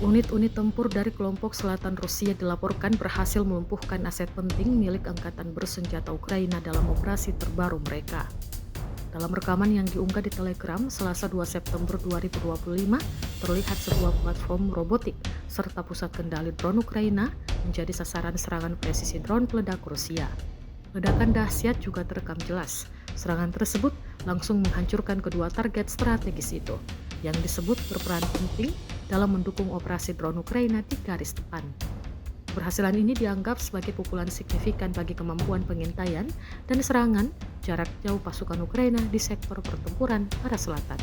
Unit-unit tempur dari kelompok selatan Rusia dilaporkan berhasil melumpuhkan aset penting milik Angkatan Bersenjata Ukraina dalam operasi terbaru mereka. Dalam rekaman yang diunggah di Telegram Selasa 2 September 2025, terlihat sebuah platform robotik serta pusat kendali drone Ukraina menjadi sasaran serangan presisi drone peledak Rusia. Ledakan dahsyat juga terekam jelas. Serangan tersebut langsung menghancurkan kedua target strategis itu, yang disebut berperan penting dalam mendukung operasi drone Ukraina di garis depan. Keberhasilan ini dianggap sebagai pukulan signifikan bagi kemampuan pengintaian dan serangan jarak jauh pasukan Ukraina di sektor pertempuran arah selatan.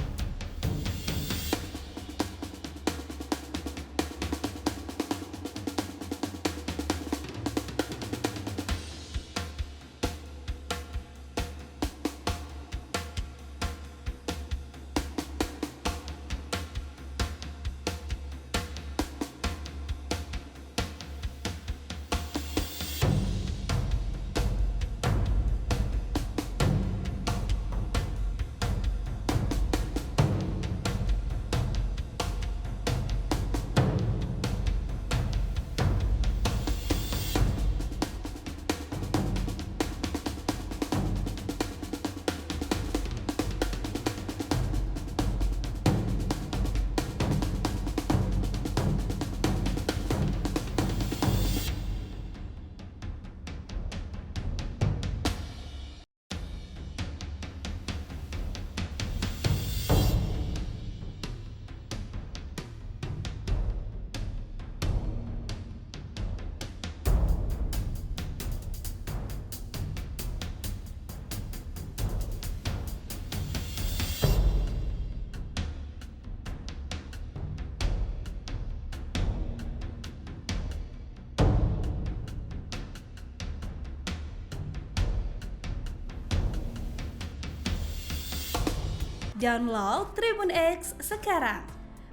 Download Tribun X sekarang,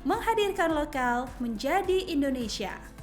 menghadirkan lokal menjadi Indonesia.